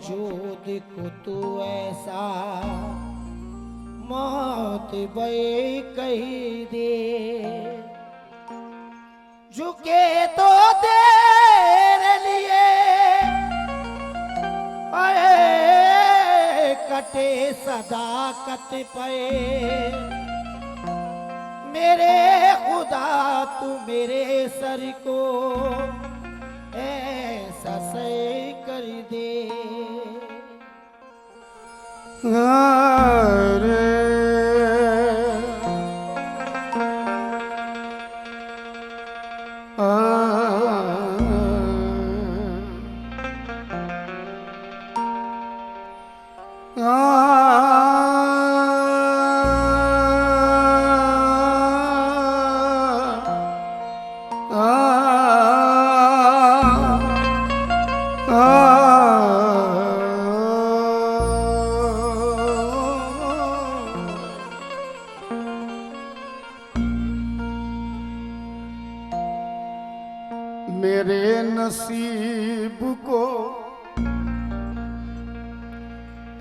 वजूद को तू ऐसा मौत बे कही दे, झुके तो तेरे लिए कटे सदाकत पे, मेरे खुदा तू मेरे सर को ऐसा सही कर दे। मेरे नसीब को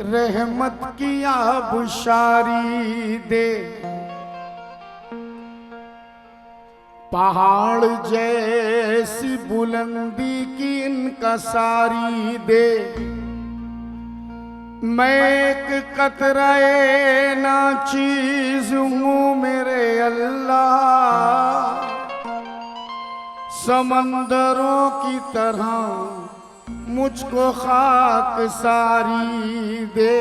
रहमत की आबशारी दे, पहाड़ जैसी बुलंदी की इनकसारी दे, मैं एक कतराए ना चीज हूँ मेरे अल्लाह, समंदरों की तरह मुझको खाक सारी दे,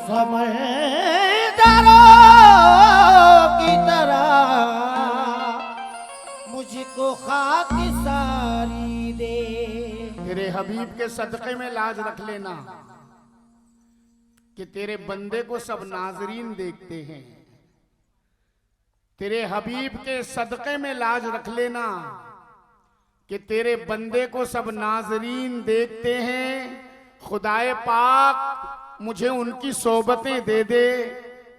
समंदरों की तरह मुझको खाक सारी दे। तेरे हबीब के सदक़े में लाज रख लेना कि तेरे बंदे को सब नाजरीन देखते हैं। तेरे हबीब के सदक़े में लाज रख लेना कि तेरे बंदे को सब नाजरीन देखते हैं। खुदाए पाक मुझे उनकी सोबतें दे दे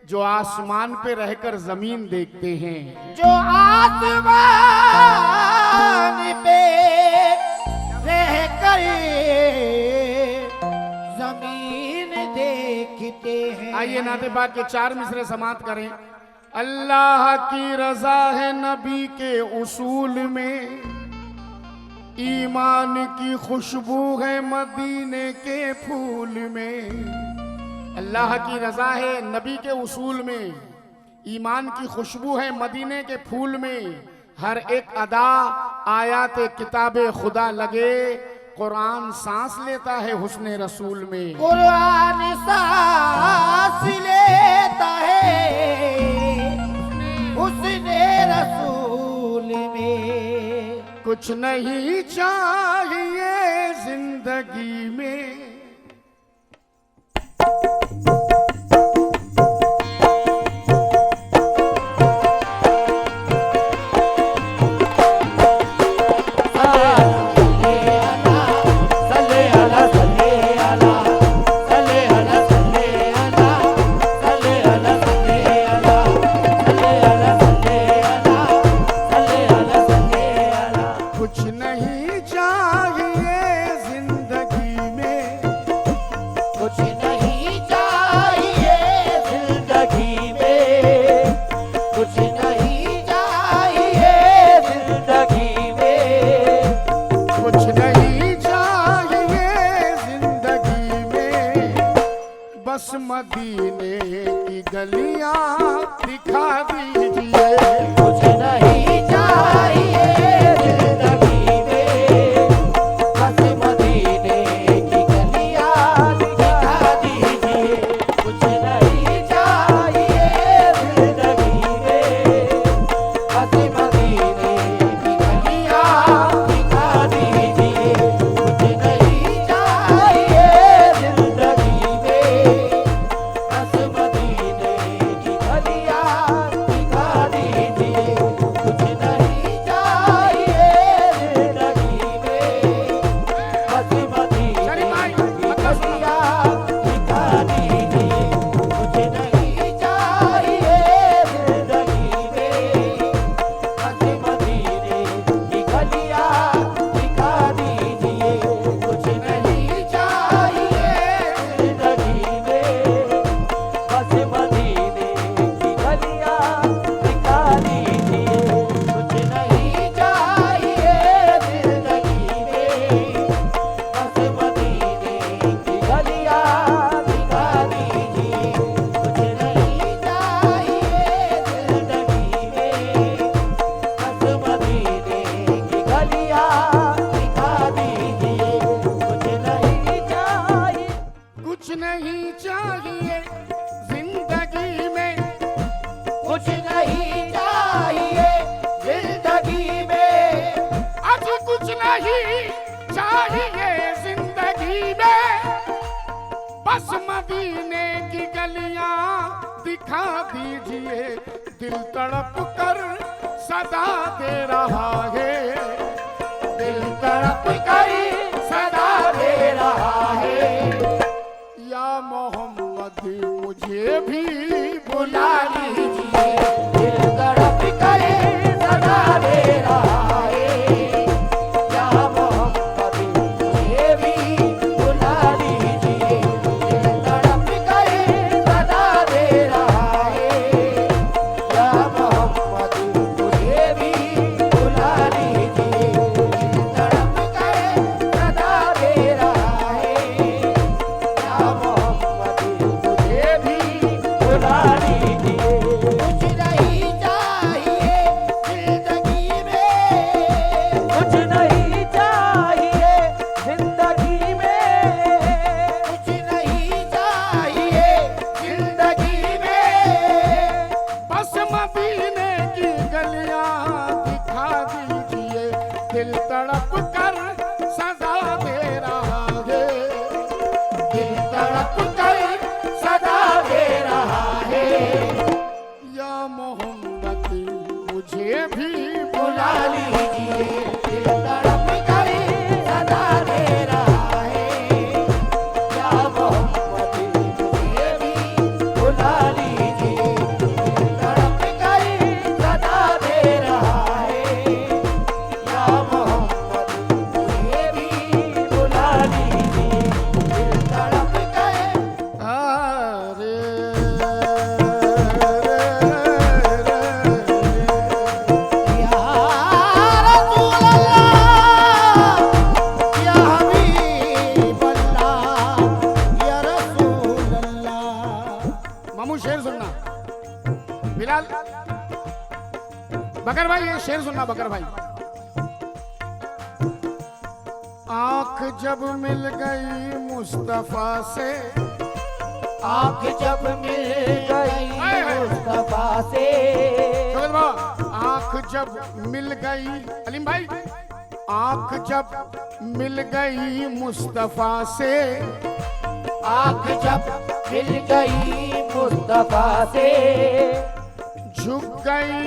जो आसमान पे रहकर जमीन देखते हैं, जो आसमान पे रहकर जमीन देखते हैं। आइए नाते पाक के 4 मिसरे समात करें। अल्लाह की रजा है नबी के उसूल में, ईमान की खुशबू है मदीने के फूल में। अल्लाह की रजा है नबी के उसूल में, ईमान की खुशबू है मदीने के फूल में। हर एक अदा आयात किताबे खुदा लगे, कुरान सांस लेता है हुस्ने रसूल में। कुरान सांस लेता है हुस्ने रसूल में। कुछ नहीं चाहिए जिंदगी में, कुछ नहीं चाहिए जिंदगी में, नहीं चाहिए जिंदगी में, बस मदीने की गलियां दिखा दीजिए, दिल तड़प कर सदा दे रहा है, दिल तड़प कर सदा दे रहा है। या मोहम्मद मुझे भी बुला लीजिए, दिल तड़प कर सदा दे रहा है, या मोहम्मद मुझे भी बुला लीजिए, दिल तड़प कर सदा दे रहा है, या मोहम्मद मुझे भी बुला लीजिए, दिल तड़प कर सदा दे रहा है, या मोहम्मद मुझे भी बुला लीजिए। कुछ नहीं चाहिए जिंदगी में, कुछ नहीं चाहिए जिंदगी में, कुछ नहीं चाहिए जिंदगी में, बस मदीने की गलियां दिखा दीजिए, दिल तड़प कर सदा दे रहा है, दिल तड़प कर सदा दे रहा है, या मोहम्मद मुझे भी बुला लीजिए, दिल तड़प कर सदा दे रहा है, या मोहम्मद मुझे भी बुला लीजिए, दिल तड़प कर सदा दे रहा है, या मोहम्मद मुझे भी बुला लीजिए, दिल तड़प कर। अरे या रसूल अल्लाह, या हबीब अल्लाह, या रसूल अल्लाह। मामू शेर सुनना, बिलाल बकर भाई ये शेर सुनना, बकर भाई। आंख जब मिल गई मुस्तफा से, आँख जब मिल गई मुस्तफा से, शोकत बाबा, आंख जब मिल गई, अलीम भाई, आंख जब मिल गई मुस्तफा से, आँख जब मिल गई मुस्तफा से, झुक गई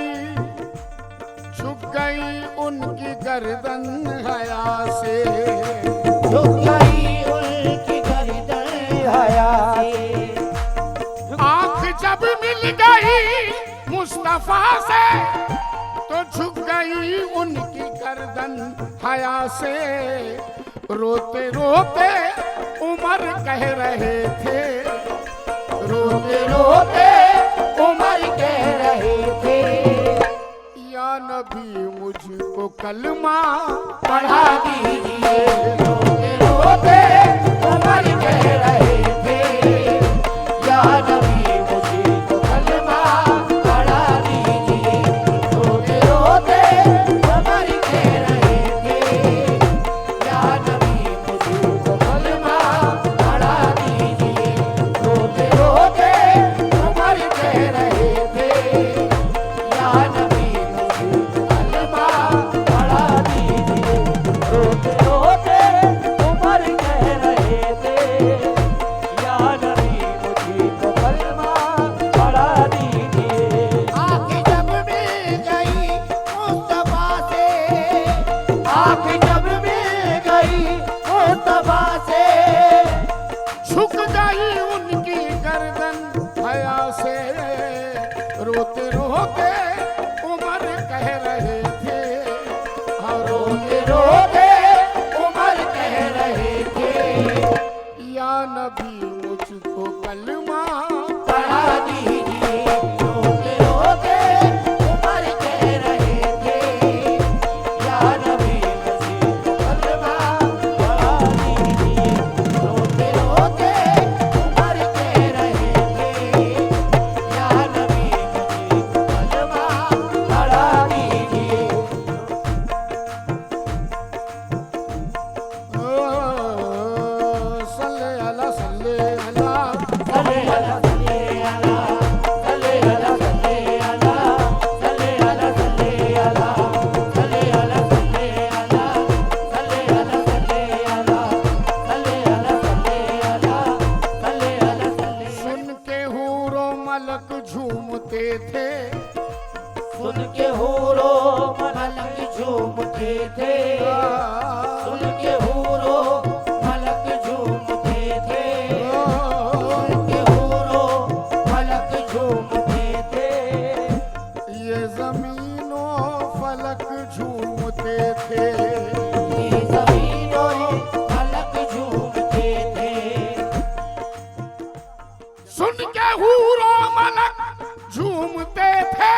उनकी गर्दन हया से, झुक गई उनकी गर्दन हया से, आंख जब मिल गई मुस्तफा से, तो झुक गई उनकी गर्दन हया से, रोते रोते उमर कह रहे थे, रोते रोते उमर कह रहे थे, या नबी मुझको कलमा पढ़ा दीजिए, रोते रोते उमर कह रहे थे, या नबी मुझको कलमा पढ़ा दीजिए, रोते रोते उमर कह रहे थे, या नबी मुझको कलमा पढ़ा दीजिए, रोते रोते उमर कह रहे थे, या नबी मुझको कलमा पढ़ा दीजिए, रोते रोते उमर कह रहे थे, या नबी मुझको कलमा पढ़ा दीजिए। आँख जब मिल गई मुस्तफा से, आँख जब मिल गई मुस्तफा से, झुक गई उनकी गर्दन हया से, रोते रोते उमर कह रहे थे, हाँ रोते रोते उमर कह रहे थे, या नबी मुझको कलमा पढ़ा दीजिए, रोते रोते उमर कह रहे थे, या नबी मुझको कलमा पढ़ा दीजिए, रोते रोते उमर कह रहे थे, या नबी मुझको कलमा पढ़ा दीजिए। झूमते थे, सुन के हूरो मलक झूमते थे, सुन के हूरो मलक झूमते थे। ये जमीनों फलक झूमते थे, ये जमीनों फलक झूमते थे। सुन के हूरो मलक झूमते थे,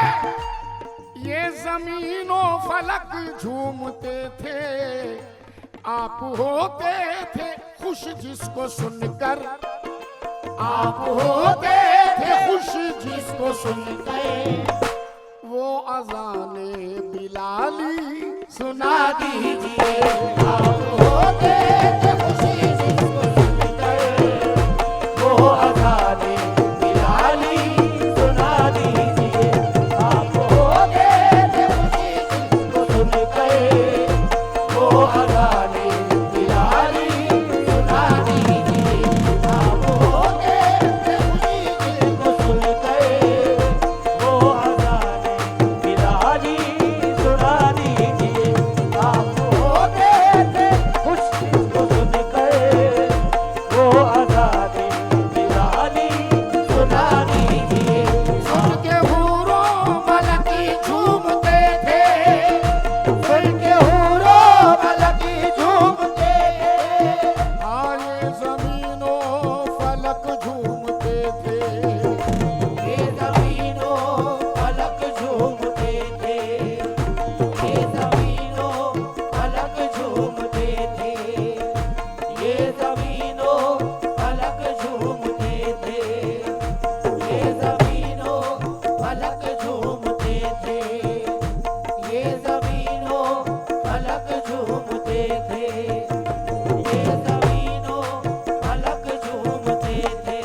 ये जमीनों फलक झूमते थे। आप होते थे खुश जिसको सुनकर, आप होते थे खुश जिसको सुनकर, वो अज़ाने बिलाली सुना दीजिए। आप होते थे खुशी जिसको सुनकर, वो अज़ाने बिलाली सुना दीजिए। आप होते थे खुशी जिसको सुनकर, वो अज़ाने बिलाली सुना दीजिए। आप होते थे खुशी जिसको सुनकर, वो अज़ाने बिलाली सुना दीजिए। आप होते थे खुश जिसको सुनकर, वो अज़ाने बिलाली सुना दीजिए। सुन के हूरो मलक झूमते थे, सुन के हूरो मलक झूमते थे। आए जमीनों फलक झूमते थे, ये ज़मीनों फलक झूमते थे, ये ज़मीनों फलक झूमते थे, ये ज़मीनों फलक झूमते थे, ये ज़मीनों फलक झूमते थे, ये ज़मीनों फलक झूमते थे, ये ज़मीनों फलक झूमते थे,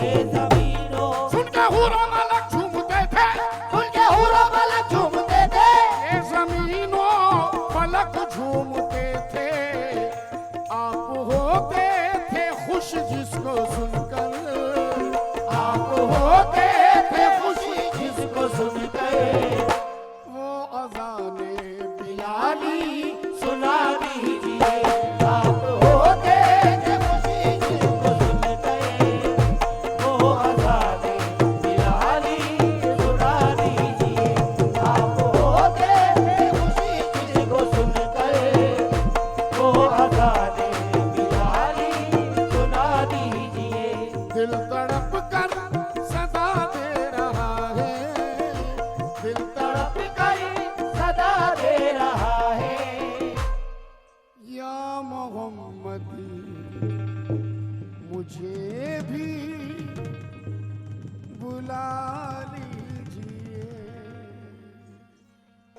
ये ज़मीनों सुन के हूरो मलक झूमते थे, सुन के हूरो मलक झूमते थे। ये जमीनों फलक झूमते थे। आप होते थे खुश जिसको सुनकर, आप होते थे खुशी जिसको सुनकर, वो अज़ाने बिलाली सुना दीजिए। आप होते थे खुशी जिसको सुनकर, वो अज़ाने बिलाली सुना दीजिए। आप होते थे खुशी जिसको सुनकर, वो अज़ाने बिलाली सुना दीजिए। दिल तड़प कर सदा दे रहा है, दिल तड़प तड़प कर सदा दे रहा है। या मोहम्मदी मुझे भी बुला